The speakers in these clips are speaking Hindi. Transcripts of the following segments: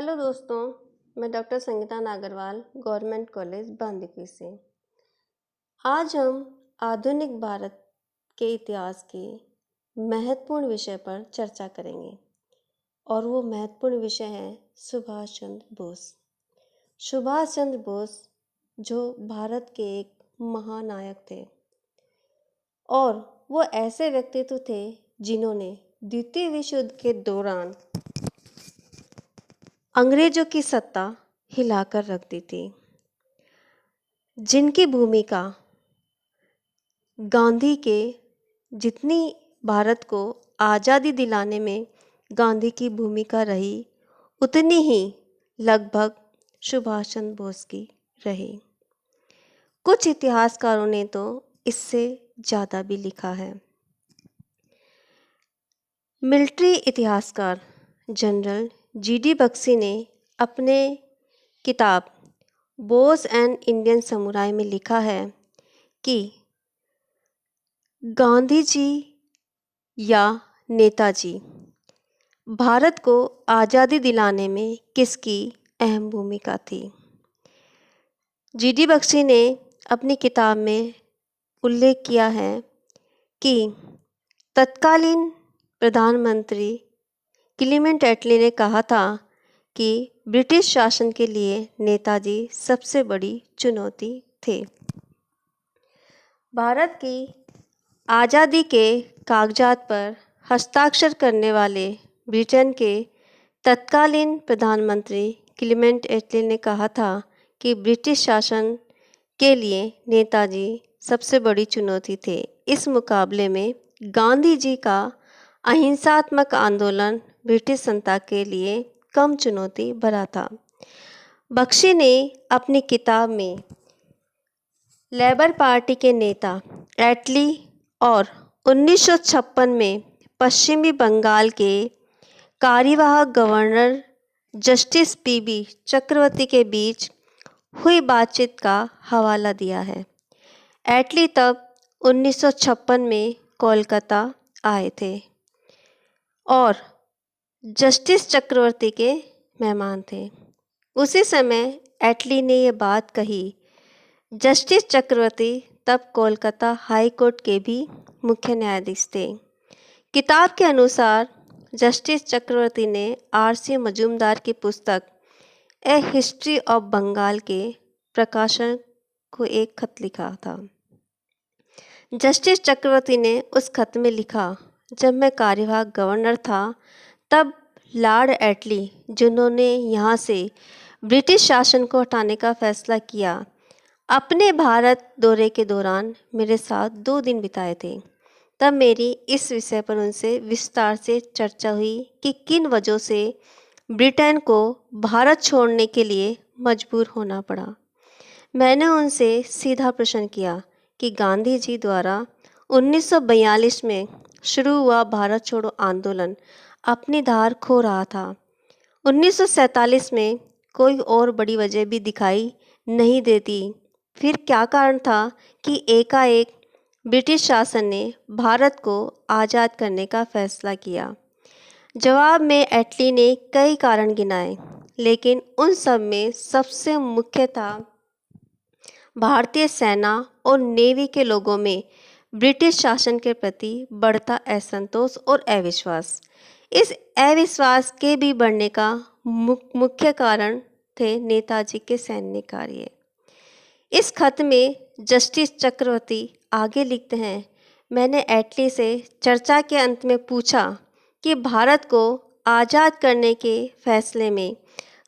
हेलो दोस्तों, मैं doctor Sangeeta Nagarwal government college Bandikui से। आज हम आधुनिक भारत के इतिहास के महत्वपूर्ण विषय पर चर्चा करेंगे और वो महत्वपूर्ण विषय है सुभाष चंद्र बोस। सुभाष चंद्र बोस जो भारत के एक महानायक थे और वो ऐसे व्यक्तित्व थे जिन्होंने द्वितीय विश्व युद्ध के दौरान अंग्रेजों की सत्ता हिलाकर रख दी थी, जिनकी भूमिका गांधी के जितनी भारत को आज़ादी दिलाने में गांधी की भूमिका रही उतनी ही लगभग सुभाष चंद्र बोस की रही। कुछ इतिहासकारों ने तो इससे ज़्यादा भी लिखा है। मिलिट्री इतिहासकार जनरल जीडी बख्शी ने अपने किताब बोस एंड इंडियन समुराई में लिखा है कि गांधी जी या नेताजी भारत को आज़ादी दिलाने में किसकी अहम भूमिका थी। जीडी बख्शी ने अपनी किताब में उल्लेख किया है कि तत्कालीन प्रधानमंत्री क्लीमेंट एटली ने कहा था कि ब्रिटिश शासन के लिए नेताजी सबसे बड़ी चुनौती थे। भारत की आज़ादी के कागजात पर हस्ताक्षर करने वाले ब्रिटेन के तत्कालीन प्रधानमंत्री क्लीमेंट एटली ने कहा था कि ब्रिटिश शासन के लिए नेताजी सबसे बड़ी चुनौती थे। इस मुकाबले में गांधी जी का अहिंसात्मक आंदोलन ब्रिटिश सत्ता के लिए कम चुनौती भरा था। बख्शी ने अपनी किताब में लेबर पार्टी के नेता एटली और 1956 में पश्चिमी बंगाल के कार्यवाहक गवर्नर जस्टिस पीबी चक्रवर्ती के बीच हुई बातचीत का हवाला दिया है। एटली तब 1956 में कोलकाता आए थे और जस्टिस चक्रवर्ती के मेहमान थे। उसी समय एटली ने ये बात कही। जस्टिस चक्रवर्ती तब कोलकाता हाई कोर्ट के भी मुख्य न्यायाधीश थे। किताब के अनुसार जस्टिस चक्रवर्ती ने आर.सी. मजूमदार की पुस्तक ए हिस्ट्री ऑफ बंगाल के प्रकाशक को एक खत लिखा था। जस्टिस चक्रवर्ती ने उस खत में लिखा, जब मैं कार्यवाहक गवर्नर था तब लॉर्ड एटली, जिन्होंने यहाँ से ब्रिटिश शासन को हटाने का फैसला किया, अपने भारत दौरे के दौरान मेरे साथ 2 दिन बिताए थे। तब मेरी इस विषय पर उनसे विस्तार से चर्चा हुई कि किन वजहों से ब्रिटेन को भारत छोड़ने के लिए मजबूर होना पड़ा। मैंने उनसे सीधा प्रश्न किया कि गांधी जी द्वारा 1942 में शुरू हुआ भारत छोड़ो आंदोलन अपनी धार खो रहा था। 1947 में कोई और बड़ी वजह भी दिखाई नहीं देती। फिर क्या कारण था कि एकाएक ब्रिटिश शासन ने भारत को आज़ाद करने का फैसला किया। जवाब में एटली ने कई कारण गिनाए, लेकिन उन सब में सबसे मुख्य था भारतीय सेना और नेवी के लोगों में ब्रिटिश शासन के प्रति बढ़ता असंतोष और अविश्वास। इस अविश्वास के भी बढ़ने का मुख्य कारण थे नेताजी के सैन्य कार्य। इस खत में जस्टिस चक्रवर्ती आगे लिखते हैं, मैंने एटली से चर्चा के अंत में पूछा कि भारत को आज़ाद करने के फैसले में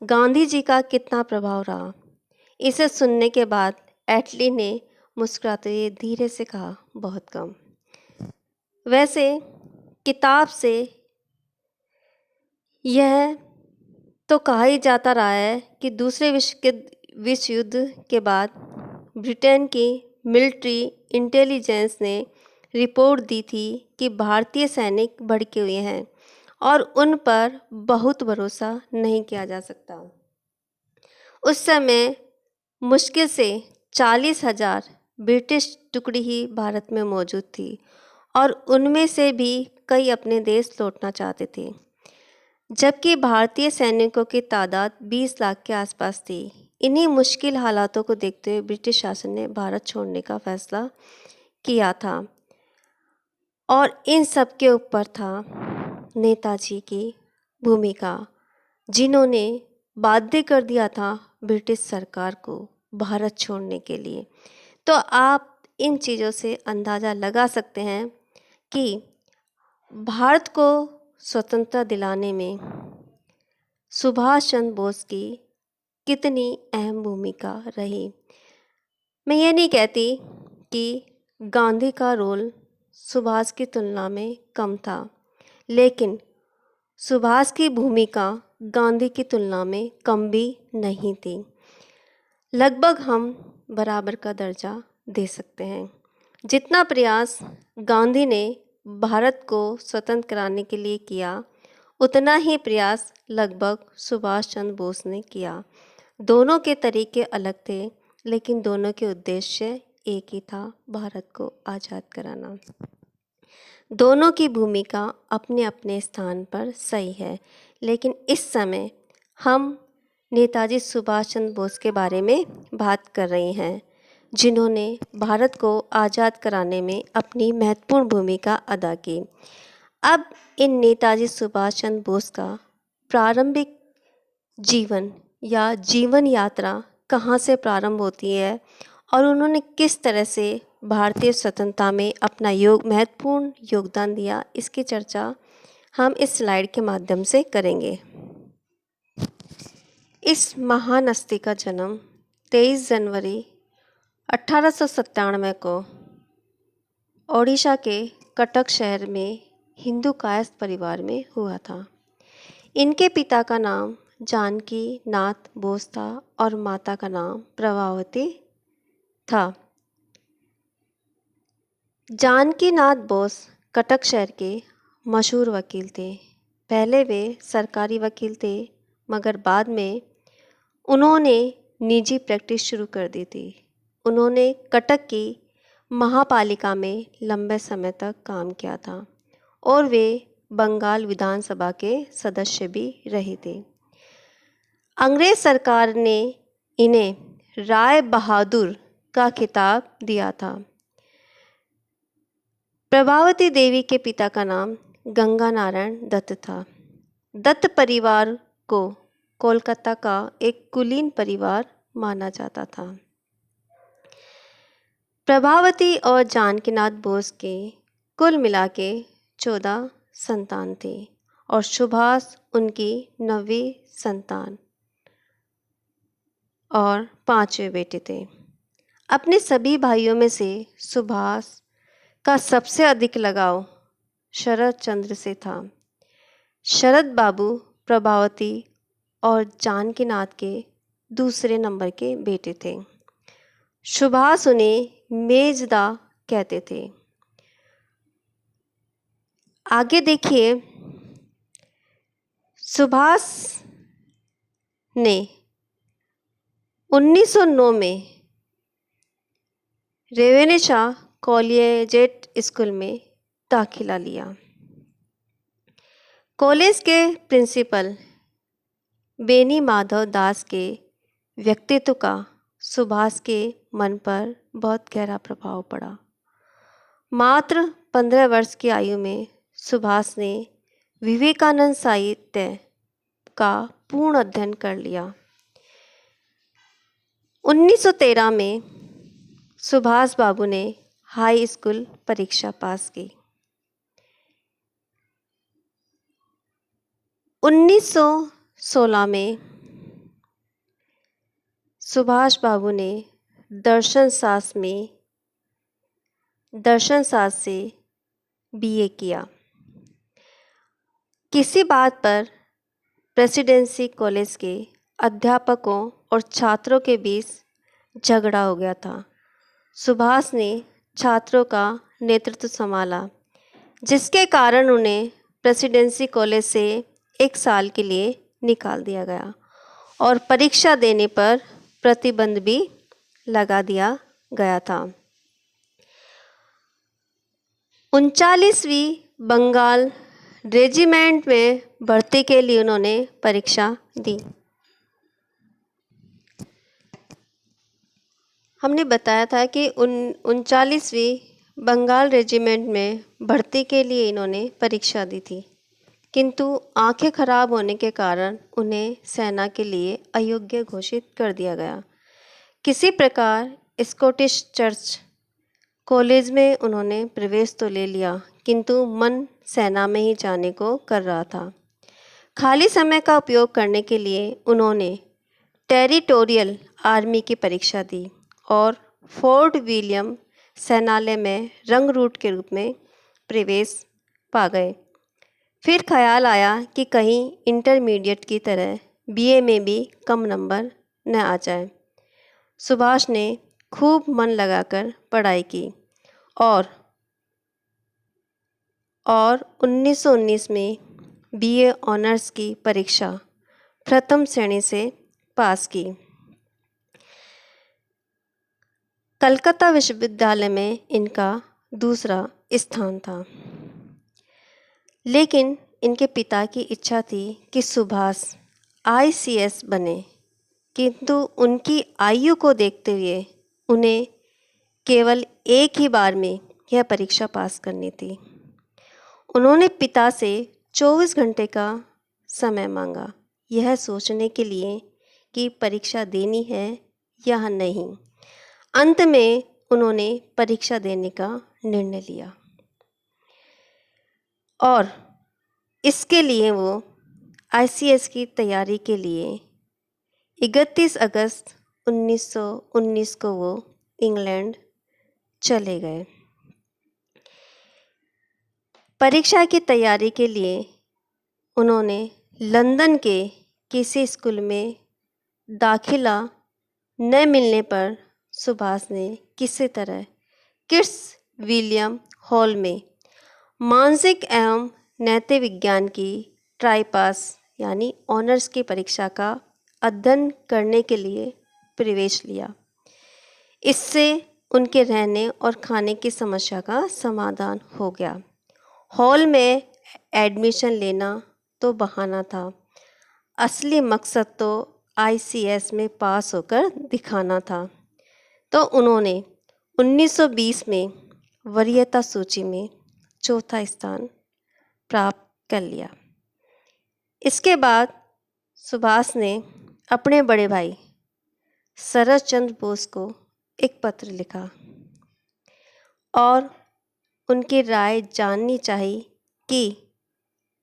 गांधी जी का कितना प्रभाव रहा। इसे सुनने के बाद एटली ने मुस्कुराते हुए धीरे से कहा, बहुत कम। वैसे किताब से यह तो कहा ही जाता रहा है कि दूसरे विश्व युद्ध के बाद ब्रिटेन की मिलिट्री इंटेलिजेंस ने रिपोर्ट दी थी कि भारतीय सैनिक भड़के हुए हैं और उन पर बहुत भरोसा नहीं किया जा सकता। उस समय मुश्किल से 40,000 ब्रिटिश टुकड़ी ही भारत में मौजूद थी और उनमें से भी कई अपने देश लौटना चाहते थे। जबकि भारतीय सैनिकों की तादाद 20 लाख के आसपास थी। इन्हीं मुश्किल हालातों को देखते हुए ब्रिटिश शासन ने भारत छोड़ने का फैसला किया था और इन सब के ऊपर था नेताजी की भूमिका, जिन्होंने बाध्य कर दिया था ब्रिटिश सरकार को भारत छोड़ने के लिए। तो आप इन चीज़ों से अंदाज़ा लगा सकते हैं कि भारत को स्वतंत्रता दिलाने में सुभाष चंद्र बोस की कितनी अहम भूमिका रही। मैं ये नहीं कहती कि गांधी का रोल सुभाष की तुलना में कम था, लेकिन सुभाष की भूमिका गांधी की तुलना में कम भी नहीं थी। लगभग हम बराबर का दर्जा दे सकते हैं। जितना प्रयास गांधी ने भारत को स्वतंत्र कराने के लिए किया, उतना ही प्रयास लगभग सुभाष चंद्र बोस ने किया। दोनों के तरीके अलग थे, लेकिन दोनों के उद्देश्य एक ही था, भारत को आज़ाद कराना। दोनों की भूमिका अपने अपने स्थान पर सही है, लेकिन इस समय हम नेताजी सुभाष चंद्र बोस के बारे में बात कर रहे हैं, जिन्होंने भारत को आज़ाद कराने में अपनी महत्वपूर्ण भूमिका अदा की। अब इन नेताजी सुभाष चंद्र बोस का प्रारंभिक जीवन या जीवन यात्रा कहाँ से प्रारंभ होती है और उन्होंने किस तरह से भारतीय स्वतंत्रता में अपना महत्वपूर्ण योगदान दिया, इसकी चर्चा हम इस स्लाइड के माध्यम से करेंगे। इस महान हस्ती का जन्म 23 जनवरी 1897 को ओडिशा के कटक शहर में हिंदू कायस्थ परिवार में हुआ था। इनके पिता का नाम जानकी नाथ बोस था और माता का नाम प्रभावती था। जानकी नाथ बोस कटक शहर के मशहूर वकील थे। पहले वे सरकारी वकील थे, मगर बाद में उन्होंने निजी प्रैक्टिस शुरू कर दी थी। उन्होंने कटक की महापालिका में लंबे समय तक काम किया था और वे बंगाल विधानसभा के सदस्य भी रहे थे। अंग्रेज सरकार ने इन्हें राय बहादुर का खिताब दिया था। प्रभावती देवी के पिता का नाम गंगा नारायण दत्त था। दत्त परिवार को कोलकाता का एक कुलीन परिवार माना जाता था। प्रभावती और जानकीनाथ बोस के कुल मिला के 14 संतान थे और सुभाष उनकी 9वीं संतान और 5वें बेटे थे। अपने सभी भाइयों में से सुभाष का सबसे अधिक लगाव शरद चंद्र से था। शरद बाबू प्रभावती और जानकीनाथ के दूसरे नंबर के बेटे थे। सुभाष उन्हें मेजदा कहते थे। आगे देखिए, सुभाष ने 1909 में रेवेन्शा कॉलेजिएट स्कूल में दाखिला लिया। कॉलेज के प्रिंसिपल बेनी माधव दास के व्यक्तित्व का सुभाष के मन पर बहुत गहरा प्रभाव पड़ा। मात्र 15 वर्ष की आयु में सुभाष ने विवेकानंद साहित्य का पूर्ण अध्ययन कर लिया। 1913 में सुभाष बाबू ने हाई स्कूल परीक्षा पास की। 1916 में सुभाष बाबू ने दर्शन शास्त्र से बीए किया। किसी बात पर प्रेसिडेंसी कॉलेज के अध्यापकों और छात्रों के बीच झगड़ा हो गया था। सुभाष ने छात्रों का नेतृत्व संभाला, जिसके कारण उन्हें प्रेसिडेंसी कॉलेज से 1 साल के लिए निकाल दिया गया और परीक्षा देने पर प्रतिबंध भी लगा दिया गया था। 39वीं बंगाल रेजिमेंट में भर्ती के लिए उन्होंने परीक्षा दी। हमने बताया था कि 39वीं बंगाल रेजिमेंट में भर्ती के लिए इन्होंने परीक्षा दी थी, किंतु आंखें खराब होने के कारण उन्हें सेना के लिए अयोग्य घोषित कर दिया गया। किसी प्रकार स्कॉटिश चर्च कॉलेज में उन्होंने प्रवेश तो ले लिया, किंतु मन सेना में ही जाने को कर रहा था। खाली समय का उपयोग करने के लिए उन्होंने टेरिटोरियल आर्मी की परीक्षा दी और फोर्ट विलियम सेनालय में रंगरूट के रूप में प्रवेश पा गए। फिर ख्याल आया कि कहीं इंटरमीडिएट की तरह बीए में भी कम नंबर न आ जाए। सुभाष ने खूब मन लगाकर पढ़ाई की और 1919 में बीए ऑनर्स की परीक्षा प्रथम श्रेणी से पास की। कलकत्ता विश्वविद्यालय में इनका दूसरा स्थान था, लेकिन इनके पिता की इच्छा थी कि सुभाष आईसीएस बने, किंतु उनकी आयु को देखते हुए उन्हें केवल एक ही बार में यह परीक्षा पास करनी थी। उन्होंने पिता से 24 घंटे का समय मांगा, यह सोचने के लिए कि परीक्षा देनी है या नहीं। अंत में उन्होंने परीक्षा देने का निर्णय लिया और इसके लिए वो आईसीएस की तैयारी के लिए 31 अगस्त 1919 को वो इंग्लैंड चले गए। परीक्षा की तैयारी के लिए उन्होंने लंदन के किसी स्कूल में दाखिला न मिलने पर सुभाष ने किसी तरह किड्स विलियम हॉल में मानसिक एवं नैतिक विज्ञान की ट्राई पास यानी ऑनर्स की परीक्षा का अध्ययन करने के लिए प्रवेश लिया। इससे उनके रहने और खाने की समस्या का समाधान हो गया। हॉल में एडमिशन लेना तो बहाना था, असली मकसद तो आईसीएस में पास होकर दिखाना था। तो उन्होंने 1920 में वरीयता सूची में चौथा स्थान प्राप्त कर लिया। इसके बाद सुभाष ने अपने बड़े भाई शरद चंद्र बोस को एक पत्र लिखा और उनकी राय जाननी चाहिए कि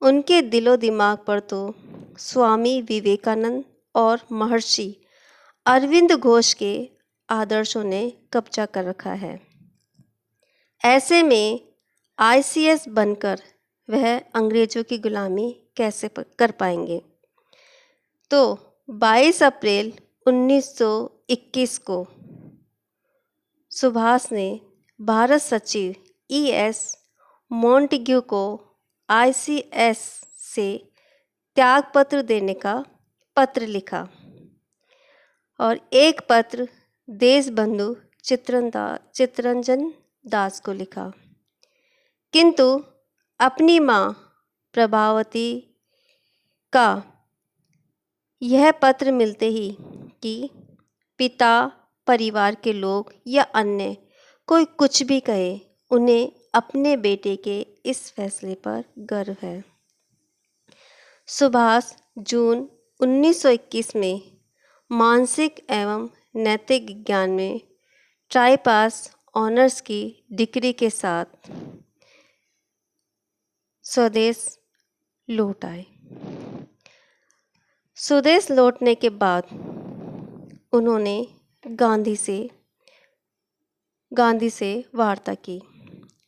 उनके दिलो दिमाग पर तो स्वामी विवेकानंद और महर्षि अरविंद घोष के आदर्शों ने कब्जा कर रखा है। ऐसे में आईसीएस बनकर वह अंग्रेजों की गुलामी कैसे कर पाएंगे। तो 22 अप्रैल 1921 को सुभाष ने भारत सचिव ईएस मॉन्टेग्यू को आईसीएस से त्यागपत्र देने का पत्र लिखा और एक पत्र देशबंधु चित्तरंजन दास को लिखा, किंतु अपनी माँ प्रभावती का यह पत्र मिलते ही कि पिता, परिवार के लोग या अन्य कोई कुछ भी कहे, उन्हें अपने बेटे के इस फैसले पर गर्व है। सुभाष जून 1921 में मानसिक एवं नैतिक विज्ञान में ट्राई पास ऑनर्स की डिग्री के साथ स्वदेश लौट आए। स्वदेश लौटने के बाद उन्होंने गांधी से वार्ता की।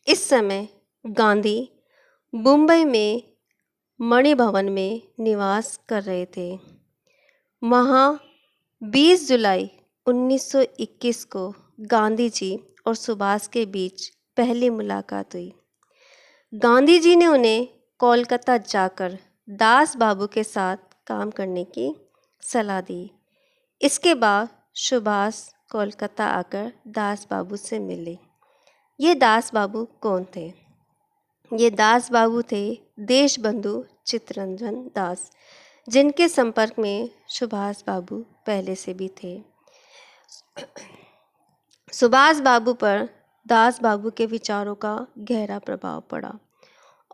इस समय गांधी मुंबई में मणिभवन में निवास कर रहे थे। वहाँ 20 जुलाई 1921 को गांधी जी और सुभाष के बीच पहली मुलाकात हुई। गांधी जी ने उन्हें कोलकाता जाकर दास बाबू के साथ काम करने की सलाह दी। इसके बाद सुभाष कोलकाता आकर दास बाबू से मिले। ये दास बाबू कौन थे? ये दास बाबू थे देशबंधु चित्तरंजन दास, जिनके संपर्क में सुभाष बाबू पहले से भी थे। सुभाष बाबू पर दास बाबू के विचारों का गहरा प्रभाव पड़ा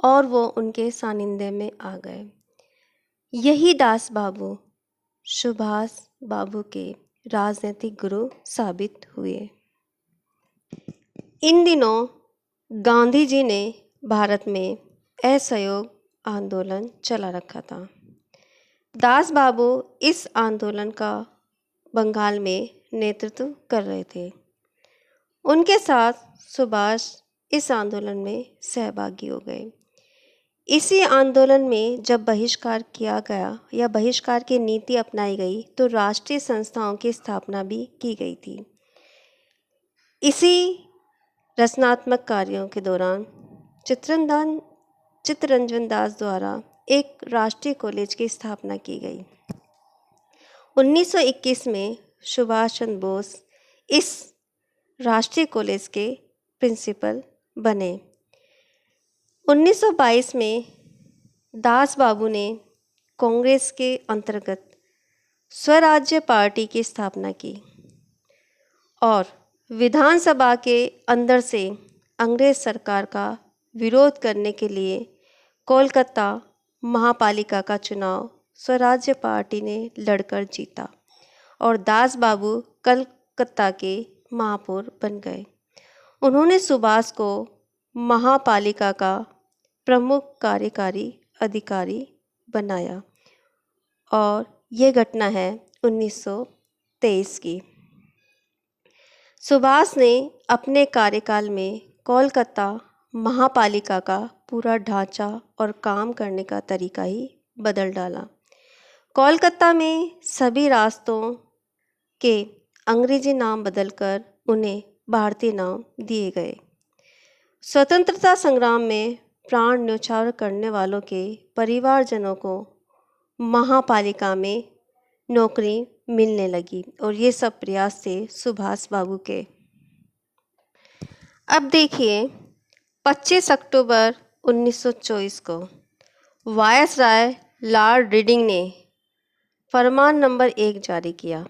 और वो उनके सानिध्य में आ गए। यही दास बाबू सुभाष बाबू के राजनीतिक गुरु साबित हुए। इन दिनों गांधी जी ने भारत में असहयोग आंदोलन चला रखा था। दास बाबू इस आंदोलन का बंगाल में नेतृत्व कर रहे थे। उनके साथ सुभाष इस आंदोलन में सहभागी हो गए। इसी आंदोलन में जब बहिष्कार किया गया या बहिष्कार की नीति अपनाई गई तो राष्ट्रीय संस्थाओं की स्थापना भी की गई थी। इसी रचनात्मक कार्यों के दौरान चित्तरंजन दास द्वारा एक राष्ट्रीय कॉलेज की स्थापना की गई। 1921 में सुभाष चंद्र बोस इस राष्ट्रीय कॉलेज के प्रिंसिपल बने। 1922 में दास बाबू ने कांग्रेस के अंतर्गत स्वराज्य पार्टी की स्थापना की और विधानसभा के अंदर से अंग्रेज सरकार का विरोध करने के लिए कोलकाता महापालिका का चुनाव स्वराज्य पार्टी ने लड़कर जीता और दास बाबू कलकत्ता के महापौर बन गए। उन्होंने सुभाष को महापालिका का प्रमुख कार्यकारी अधिकारी बनाया और ये घटना है 1923 की। सुभाष ने अपने कार्यकाल में कोलकाता महापालिका का पूरा ढांचा और काम करने का तरीका ही बदल डाला। कोलकाता में सभी रास्तों के अंग्रेजी नाम बदलकर उन्हें भारतीय नाम दिए गए। स्वतंत्रता संग्राम में प्राण न्यौछावर करने वालों के परिवारजनों को महापालिका में नौकरी मिलने लगी और ये सब प्रयास थे सुभाष बाबू के। अब देखिए 25 अक्टूबर 1924 को वायसराय लॉर्ड रीडिंग ने फरमान नंबर 1 जारी किया।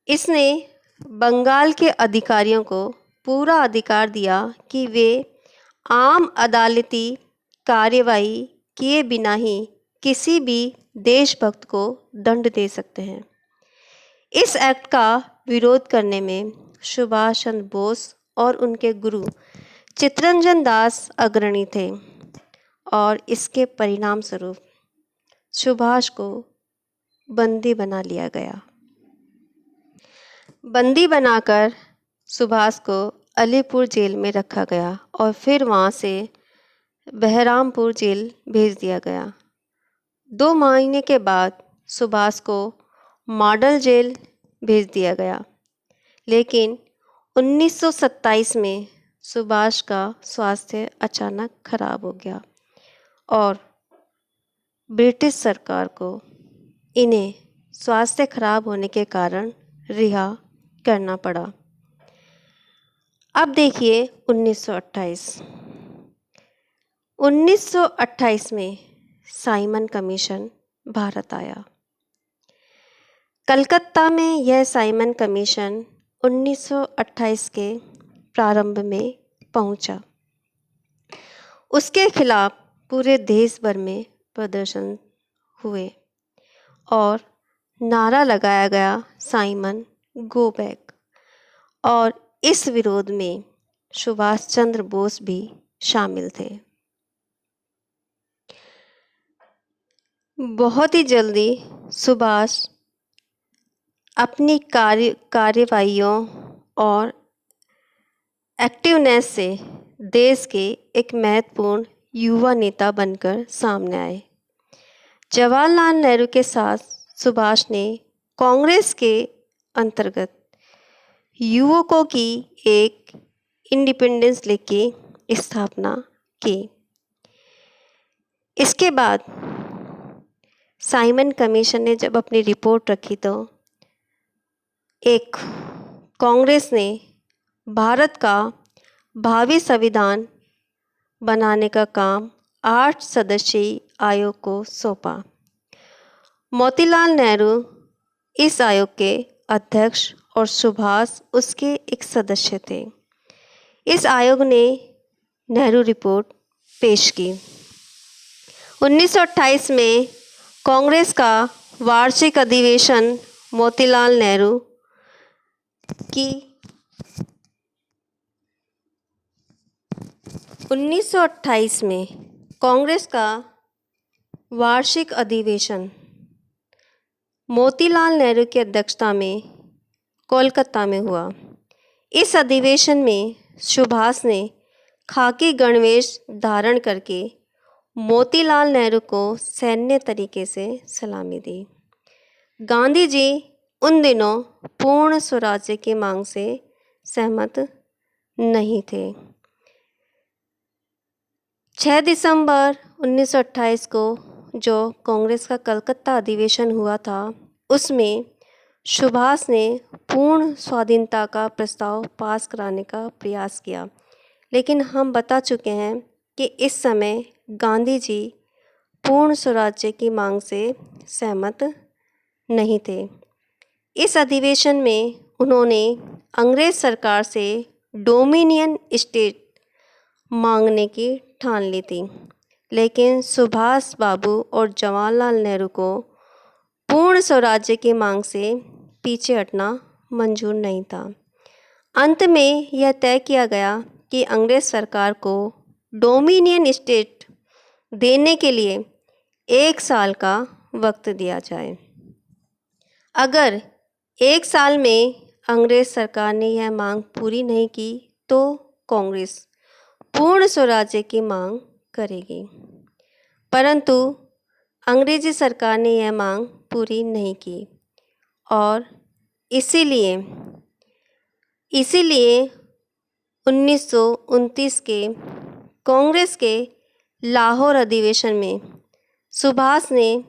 इसने बंगाल के अधिकारियों को पूरा अधिकार दिया कि वे आम अदालती कार्यवाही किए बिना ही किसी भी देशभक्त को दंड दे सकते हैं। इस एक्ट का विरोध करने में सुभाष चंद्र बोस और उनके गुरु चित्तरंजन दास अग्रणी थे और इसके परिणाम स्वरूप सुभाष को बंदी बना लिया गया। बंदी बनाकर सुभाष को अलीपुर जेल में रखा गया और फिर वहाँ से बहरामपुर जेल भेज दिया गया। 2 महीने के बाद सुभाष को मॉडल जेल भेज दिया गया, लेकिन 1927 में सुभाष का स्वास्थ्य अचानक खराब हो गया और ब्रिटिश सरकार को इन्हें स्वास्थ्य खराब होने के कारण रिहा करना पड़ा। अब देखिए 1928 में साइमन कमीशन भारत आया। कलकत्ता में यह साइमन कमीशन 1928 के प्रारंभ में पहुंचा। उसके खिलाफ पूरे देश भर में प्रदर्शन हुए और नारा लगाया गया साइमन गो बैक, और इस विरोध में सुभाष चंद्र बोस भी शामिल थे। बहुत ही जल्दी सुभाष अपनी कार्यवाहियों और एक्टिवनेस से देश के एक महत्वपूर्ण युवा नेता बनकर सामने आए। जवाहरलाल नेहरू के साथ सुभाष ने कांग्रेस के अंतर्गत युवकों की एक इंडिपेंडेंस लीग की स्थापना की। इसके बाद साइमन कमीशन ने जब अपनी रिपोर्ट रखी तो कांग्रेस ने भारत का भावी संविधान बनाने का काम 8 सदस्यीय आयोग को सौंपा। मोतीलाल नेहरू इस आयोग के अध्यक्ष और सुभाष उसके एक सदस्य थे। इस आयोग ने नेहरू रिपोर्ट पेश की। 1928 में कांग्रेस का वार्षिक अधिवेशन मोतीलाल नेहरू की 1928 में कांग्रेस का वार्षिक अधिवेशन मोतीलाल नेहरू की अध्यक्षता में कोलकाता में हुआ। इस अधिवेशन में सुभाष ने खाकी गणवेश धारण करके मोतीलाल नेहरू को सैन्य तरीके से सलामी दी। गांधी जी उन दिनों पूर्ण स्वराज्य की मांग से सहमत नहीं थे। 6 दिसंबर 1928 को जो कांग्रेस का कलकत्ता अधिवेशन हुआ था, उसमें सुभाष ने पूर्ण स्वाधीनता का प्रस्ताव पास कराने का प्रयास किया, लेकिन हम बता चुके हैं कि इस समय गांधी जी पूर्ण स्वराज्य की मांग से सहमत नहीं थे। इस अधिवेशन में उन्होंने अंग्रेज सरकार से डोमिनियन स्टेट मांगने की ठान ली थी, लेकिन सुभाष बाबू और जवाहरलाल नेहरू को पूर्ण स्वराज्य की मांग से पीछे हटना मंजूर नहीं था। अंत में यह तय किया गया कि अंग्रेज सरकार को डोमिनियन स्टेट देने के लिए 1 साल का वक्त दिया जाए। अगर 1 साल में अंग्रेज सरकार ने यह मांग पूरी नहीं की तो कांग्रेस पूर्ण स्वराज्य की मांग करेगी, परंतु अंग्रेजी सरकार ने यह मांग पूरी नहीं की और इसीलिए 1929 के कांग्रेस के लाहौर अधिवेशन में सुभाष ने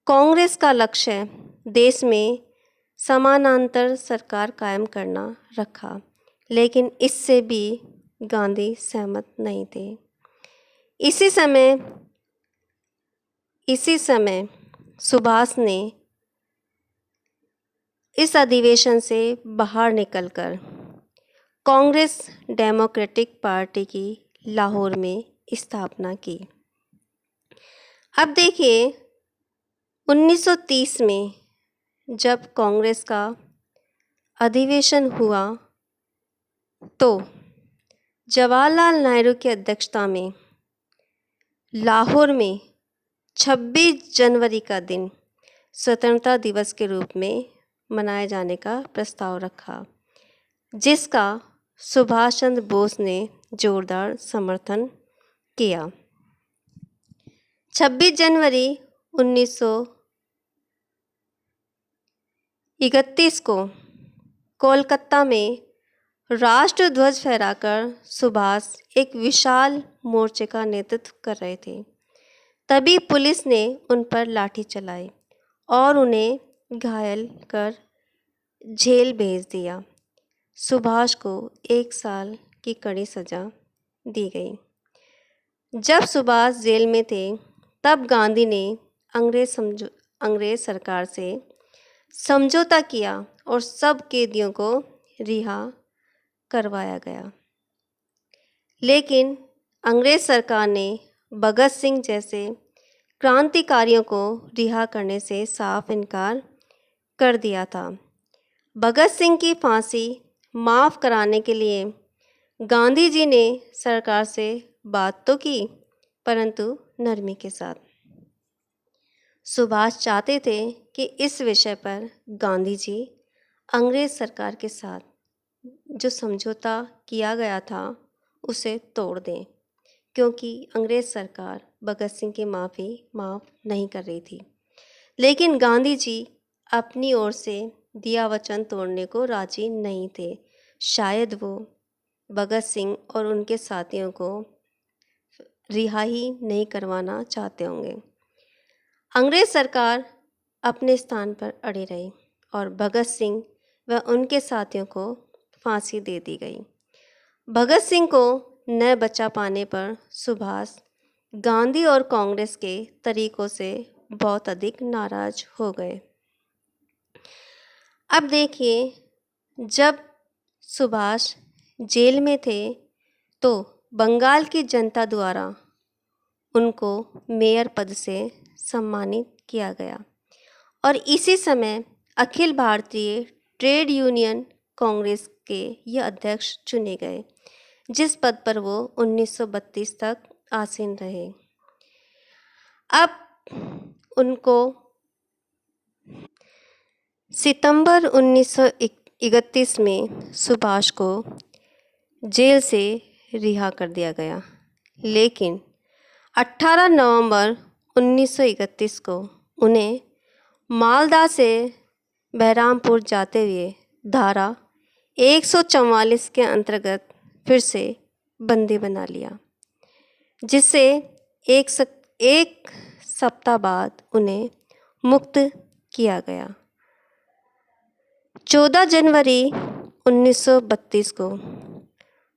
कांग्रेस का लक्ष्य देश में समानांतर सरकार कायम करना रखा, लेकिन इससे भी गांधी सहमत नहीं थे। इसी समय सुभाष ने इस अधिवेशन से बाहर निकलकर कांग्रेस डेमोक्रेटिक पार्टी की लाहौर में स्थापना की। अब देखिए 1930 में जब कांग्रेस का अधिवेशन हुआ तो जवाहरलाल नेहरू की अध्यक्षता में लाहौर में 26 जनवरी का दिन स्वतंत्रता दिवस के रूप में मनाए जाने का प्रस्ताव रखा, जिसका सुभाष चंद्र बोस ने जोरदार समर्थन किया। 26 जनवरी 1931 को कोलकाता में राष्ट्र ध्वज फहराकर सुभाष एक विशाल मोर्चे का नेतृत्व कर रहे थे। तभी पुलिस ने उन पर लाठी चलाई और उन्हें घायल कर जेल भेज दिया। सुभाष को 1 साल की कड़ी सजा दी गई। जब सुभाष जेल में थे तब गांधी ने अंग्रेज सरकार से समझौता किया और सब कैदियों को रिहा करवाया गया, लेकिन अंग्रेज सरकार ने भगत सिंह जैसे क्रांतिकारियों को रिहा करने से साफ इनकार कर दिया था। भगत सिंह की फांसी माफ़ कराने के लिए गांधी जी ने सरकार से बात तो की, परंतु नरमी के साथ। सुभाष चाहते थे कि इस विषय पर गांधी जी अंग्रेज सरकार के साथ जो समझौता किया गया था उसे तोड़ दें, क्योंकि अंग्रेज सरकार भगत सिंह की माफ़ी माफ़ नहीं कर रही थी। लेकिन गांधी जी अपनी ओर से दिया वचन तोड़ने को राजी नहीं थे। शायद वो भगत सिंह और उनके साथियों को रिहा ही नहीं करवाना चाहते होंगे। अंग्रेज सरकार अपने स्थान पर अड़ी रही और भगत सिंह व उनके साथियों को फांसी दे दी गई। भगत सिंह को न बचा पाने पर सुभाष गांधी और कांग्रेस के तरीकों से बहुत अधिक नाराज हो गए। अब देखिए, जब सुभाष जेल में थे तो बंगाल की जनता द्वारा उनको मेयर पद से सम्मानित किया गया और इसी समय अखिल भारतीय ट्रेड यूनियन कांग्रेस के ये अध्यक्ष चुने गए, जिस पद पर वो 1932 तक आसीन रहे। अब उनको सितंबर 1931 में सुभाष को जेल से रिहा कर दिया गया, लेकिन 18 नवंबर 1931 को उन्हें मालदा से बहरामपुर जाते हुए धारा 144 के अंतर्गत फिर से बंदी बना लिया, जिससे एक सप्ताह बाद उन्हें मुक्त किया गया। 14 जनवरी 1932 को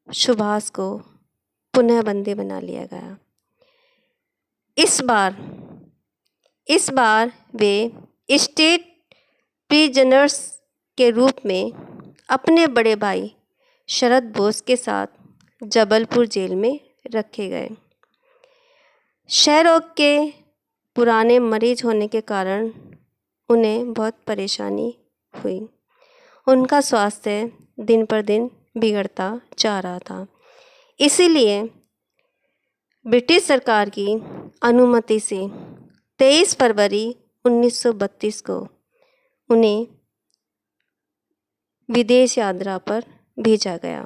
सुभाष को पुनः बंदी बना लिया गया। इस बार वे स्टेट प्रिजनर्स के रूप में अपने बड़े भाई शरद बोस के साथ जबलपुर जेल में रखे गए। क्षयरोग के पुराने मरीज होने के कारण उन्हें बहुत परेशानी हुई। उनका स्वास्थ्य दिन पर दिन बिगड़ता जा रहा था। इसीलिए ब्रिटिश सरकार की अनुमति से 23 फरवरी 1932 को उन्हें विदेश यात्रा पर भेजा गया।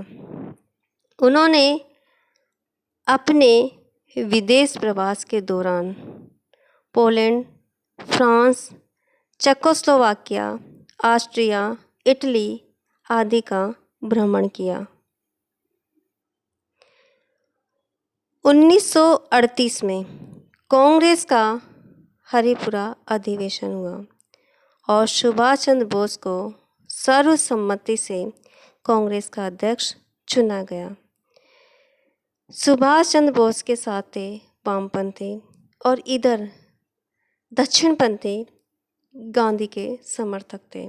उन्होंने अपने विदेश प्रवास के दौरान Poland, France, Czechoslovakia, Austria, Italy आदि का भ्रमण किया। 1938 में कांग्रेस का हरिपुरा अधिवेशन हुआ और सुभाष चंद्र बोस को सर्वसम्मति से कांग्रेस का अध्यक्ष चुना गया। सुभाष चंद्र बोस के साथ थे वामपंथी और इधर दक्षिणपंथी गांधी के समर्थक थे।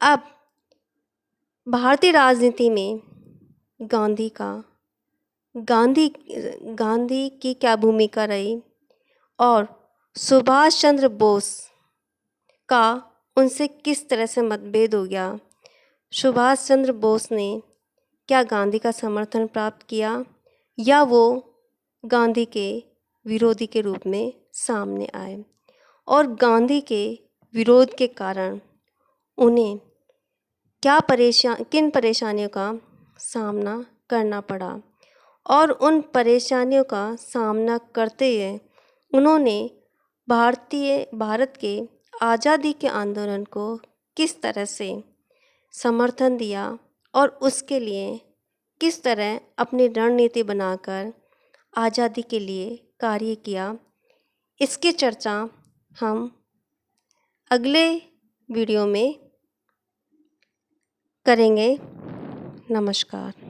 अब भारतीय राजनीति में गांधी की क्या भूमिका रही और सुभाष चंद्र बोस का उनसे किस तरह से मतभेद हो गया, सुभाष चंद्र बोस ने क्या गांधी का समर्थन प्राप्त किया या वो गांधी के विरोधी के रूप में सामने आए और गांधी के विरोध के कारण उन्हें किन परेशानियों का सामना करना पड़ा और उन परेशानियों का सामना करते हुए उन्होंने भारत के आज़ादी के आंदोलन को किस तरह से समर्थन दिया और उसके लिए किस तरह अपनी रणनीति बनाकर आज़ादी के लिए कार्य किया, इसकी चर्चा हम अगले वीडियो में करेंगे। नमस्कार।